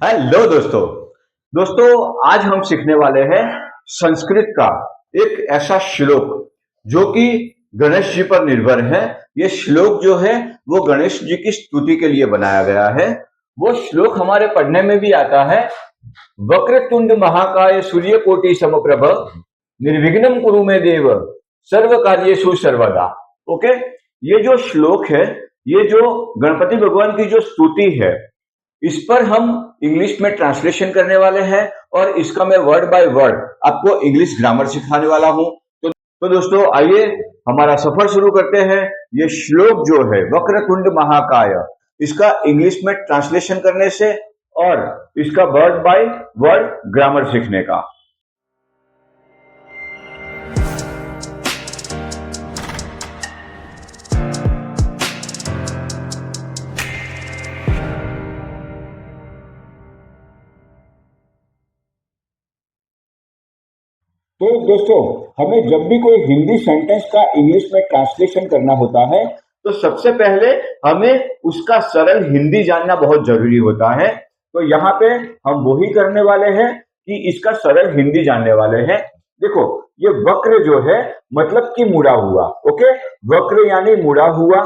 Hello दोस्तों। दोस्तों, आज हम सीखने वाले हैं संस्कृत का एक ऐसा श्लोक जो कि गणेश जी पर निर्भर है। ये श्लोक जो है वो गणेश जी की स्तुति के लिए बनाया गया है। वो श्लोक हमारे पढ़ने में भी आता है, वक्रतुंड महाकाय सूर्यकोटि समप्रभ निर्विघ्नं कुरु मे देव सर्व कार्येषु सर्वदा। ओके, ये जो श्लोक है, ये जो गणपति भगवान की जो स्तुति है, इस पर हम इंग्लिश में ट्रांसलेशन करने वाले हैं और इसका मैं वर्ड बाय वर्ड आपको इंग्लिश ग्रामर सिखाने वाला हूं। तो दोस्तों, आइए हमारा सफर शुरू करते हैं। ये श्लोक जो है वक्रतुंड महाकाय, इसका इंग्लिश में ट्रांसलेशन करने से और इसका वर्ड बाय वर्ड ग्रामर सीखने का। तो दोस्तों, हमें जब भी कोई हिंदी सेंटेंस का इंग्लिश में ट्रांसलेशन करना होता है तो सबसे पहले हमें उसका सरल हिंदी जानना बहुत जरूरी होता है। तो यहाँ पे हम वही करने वाले हैं कि इसका सरल हिंदी जानने वाले हैं। देखो, ये वक्र जो है मतलब कि मुड़ा हुआ। ओके, वक्र यानी मुड़ा हुआ,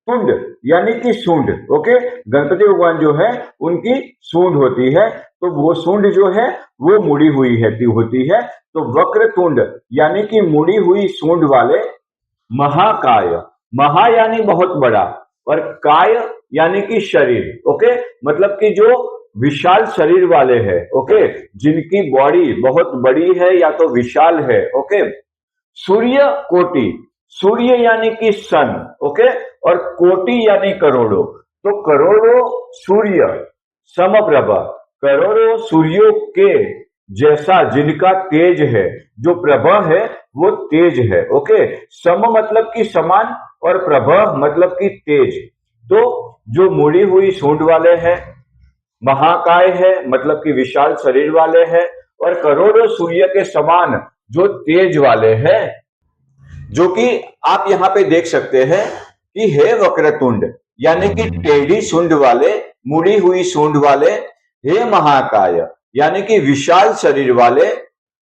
तुंड यानी कि सूंड। ओके, गणपति भगवान जो है उनकी सूंड होती है, तो वो सूंड जो है वो मुड़ी हुई होती है। तो वक्र तुंड यानी कि मुड़ी हुई सूंड वाले महाकाय, महा यानी बहुत बड़ा और काय यानी कि शरीर। ओके, मतलब कि जो विशाल शरीर वाले हैं। ओके, जिनकी बॉडी बहुत बड़ी है या तो विशाल है। ओके, सूर्य कोटि, सूर्य यानी कि सन। ओके, और कोटि यानी करोड़ों, तो करोड़ों सूर्य समप्रभ, करोड़ों सूर्यों के जैसा जिनका तेज है, जो प्रभा है वो तेज है। ओके, सम मतलब कि समान और प्रभा मतलब कि तेज। तो जो मुड़ी हुई सूंड वाले हैं, महाकाय है मतलब कि विशाल शरीर वाले हैं, और करोड़ों सूर्य के समान जो तेज वाले हैं, जो कि आप यहाँ पे देख सकते हैं कि हे वक्रतुंड यानी कि टेढ़ी सूंड वाले, मुड़ी हुई सूंड वाले, हे महाकाय यानी कि विशाल शरीर वाले,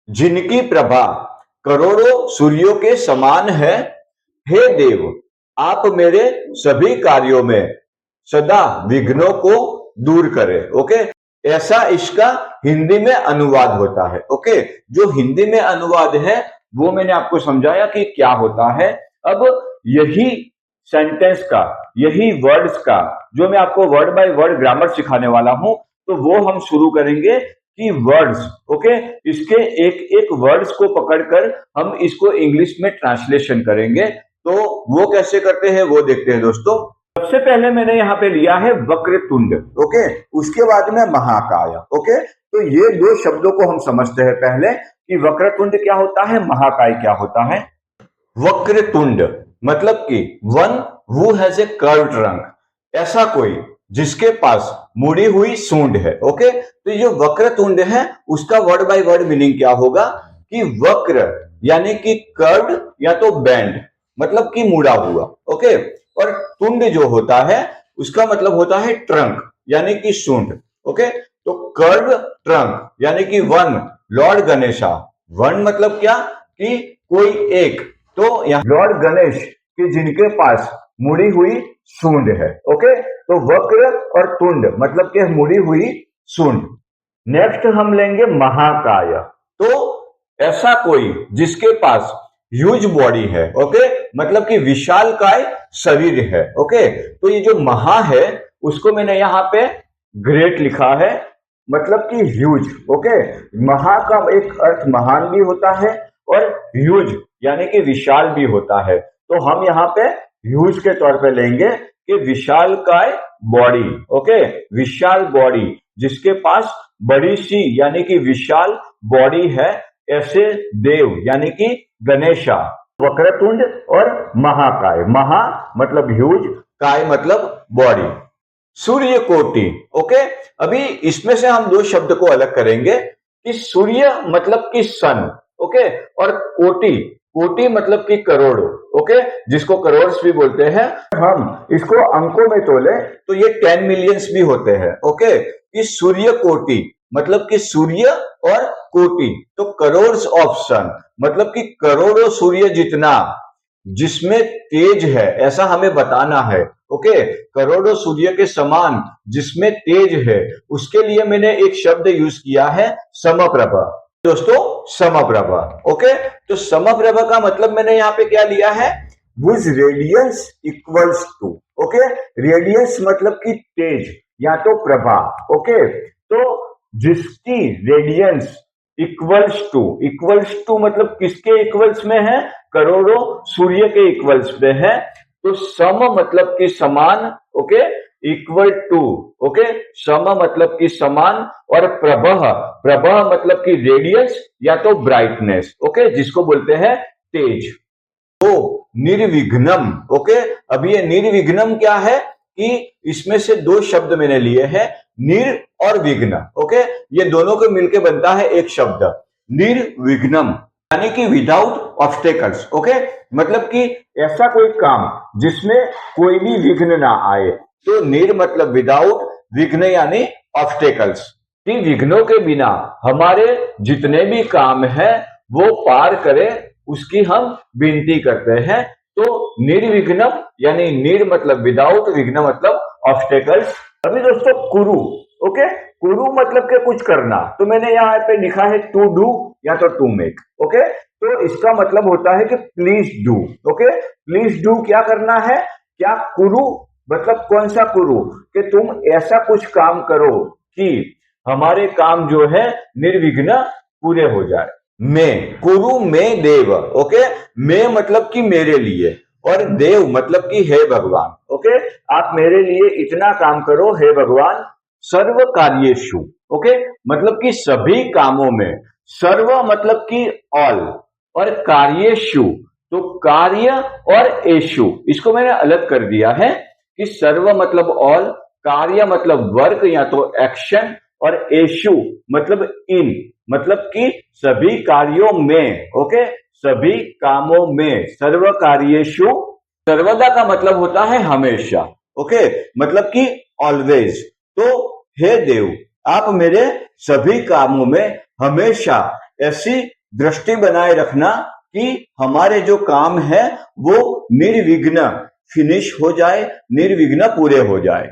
जिनकी प्रभा करोड़ों सूर्यों के समान है, हे देव आप मेरे सभी कार्यों में सदा विघ्नों को दूर करें। ओके, ऐसा इसका हिंदी में अनुवाद होता है। ओके, जो हिंदी में अनुवाद है वो मैंने आपको समझाया कि क्या होता है। अब यही सेंटेंस का, यही वर्ड्स का जो मैं आपको वर्ड बाय वर्ड ग्रामर सिखाने वाला हूं, तो वो हम शुरू करेंगे कि वर्ड्स। ओके, इसके एक एक वर्ड्स को पकड़कर हम इसको इंग्लिश में ट्रांसलेशन करेंगे। तो वो कैसे करते हैं वो देखते हैं दोस्तों। सबसे पहले मैंने यहाँ पे लिया है वक्रतुंड। ओके, उसके बाद में महाकाय। ओके, तो ये दो शब्दों को हम समझते हैं पहले कि वक्रतुंड क्या होता है, महाकाय क्या होता है। वक्रतुंड मतलब कि one who has a curved trunk, ऐसा कोई जिसके पास मुड़ी हुई सूंड है। ओके, तो ये वक्रतुंड है, उसका वर्ड बाय वर्ड मीनिंग क्या होगा कि वक्र यानी कि कर्व्ड या तो बैंड, मतलब कि मुड़ा हुआ। ओके, और तुंड जो होता है उसका मतलब होता है ट्रंक यानी कि सूंड। ओके, तो कर्व ट्रंक यानी कि वन लॉर्ड गणेशा, वन मतलब क्या कि कोई एक, तो यहाँ लॉर्ड गणेश कि जिनके पास मुड़ी हुई सूंड है। ओके, तो वक्र और तुंड मतलब कि मुड़ी हुई सूंड। नेक्स्ट हम लेंगे महाकाय, तो ऐसा कोई जिसके पास ह्यूज बॉडी है। ओके, मतलब कि विशाल काय शरीर है। ओके, तो ये जो महा है उसको मैंने यहाँ पे ग्रेट लिखा है, मतलब कि ह्यूज। ओके, महा का एक अर्थ महान भी होता है और ह्यूज यानी कि विशाल भी होता है। तो हम यहाँ पे ह्यूज के तौर पे लेंगे कि विशाल काय बॉडी। ओके, विशाल बॉडी, जिसके पास बड़ी सी यानी कि विशाल बॉडी है, ऐसे देव यानी कि गणेशा। वक्रतुंड और महाकाय, महा मतलब ह्यूज, काय मतलब बॉडी। सूर्य कोटि। ओके, अभी इसमें से हम दो शब्द को अलग करेंगे कि सूर्य मतलब कि सन। ओके, और कोटि, कोटि मतलब कि करोड़। ओके, जिसको करोड़ भी बोलते हैं। हम इसको अंकों में तोले तो ये 10 मिलियंस भी होते हैं। ओके, कि सूर्य कोटि मतलब कि सूर्य और कोटि, तो करोड्स ऑफ सन मतलब कि करोड़ों सूर्य जितना जिसमें तेज है, ऐसा हमें बताना है। ओके, करोड़ों सूर्य के समान जिसमें तेज है, उसके लिए मैंने एक शब्द यूज किया है समप्रभ। दोस्तों समप्रभ, ओके, तो समप्रभ का मतलब मैंने यहाँ पे क्या लिया है, which radians equals to, okay, radians मतलब कि तेज या तो प्रभा, ओके, तो जिसकी रेडियंस इक्वल्स टू मतलब किसके इक्वल्स में है, करोड़ों सूर्य के इक्वल्स में है, तो सम मतलब कि समान, ओके, इक्वल टू, ओके, सम मतलब कि समान, और प्रभः, प्रभः मतलब कि रेडियंस या तो ब्राइटनेस, ओके, जिसको बोलते हैं तेज। तो निर्विघ्नम, ओके, अब ये निर्विघ्नम क्या है कि इसमें से दो शब्द मैंने लिए हैं, निर और विघ्न, ओके, ये दोनों को मिलके बनता है एक शब्द निर्विघ्नम, यानी कि विदाउट ऑब्स्टेकल्स, ओके, मतलब कि ऐसा कोई काम जिसमें कोई भी विघ्न ना आए, तो निर मतलब विदाउट, विघ्न यानी ऑब्स्टेकल्स, कि विघ्नों के बिना हमारे जितने भी काम है वो पार करे, उसकी हम विनती करते हैं। तो निर्विघ्नम यानी निर मतलब विदाउट, विघ्न मतलब ऑब्स्टेकल्स। अभी दोस्तों कुरु, ओके, कुरु मतलब के कुछ करना, तो मैंने यहाँ पे लिखा है टू डू या तो टू मेक, ओके, तो इसका मतलब होता है कि please do, okay, please do क्या करना है, क्या कुरु मतलब कौन सा कुरु, कि तुम ऐसा कुछ काम करो कि हमारे काम जो है निर्विघ्न पूरे हो जाए। मैं कुरु में देव, ओके, मैं मतलब कि मेरे लिए, और देव मतलब कि हे भगवान, ओके, आप मेरे लिए इतना काम करो हे भगवान, सर्व कार्येषु, ओके, मतलब कि सभी कामों में, सर्व मतलब कि ऑल, और कार्येषु तो कार्य, और एषु इसको मैंने अलग कर दिया है कि सर्व मतलब ऑल, कार्य मतलब वर्क या तो एक्शन, और एषु मतलब इन मतलब कि सभी कार्यों में, ओके, सभी कामों में, सर्व कार्येषु, सर्वदा का मतलब होता है हमेशा, ओके, मतलब कि ऑलवेज। तो हे देव, आप मेरे सभी कामों में हमेशा ऐसी दृष्टि बनाए रखना कि हमारे जो काम है वो निर्विघ्न फिनिश हो जाए, निर्विघ्न पूरे हो जाए।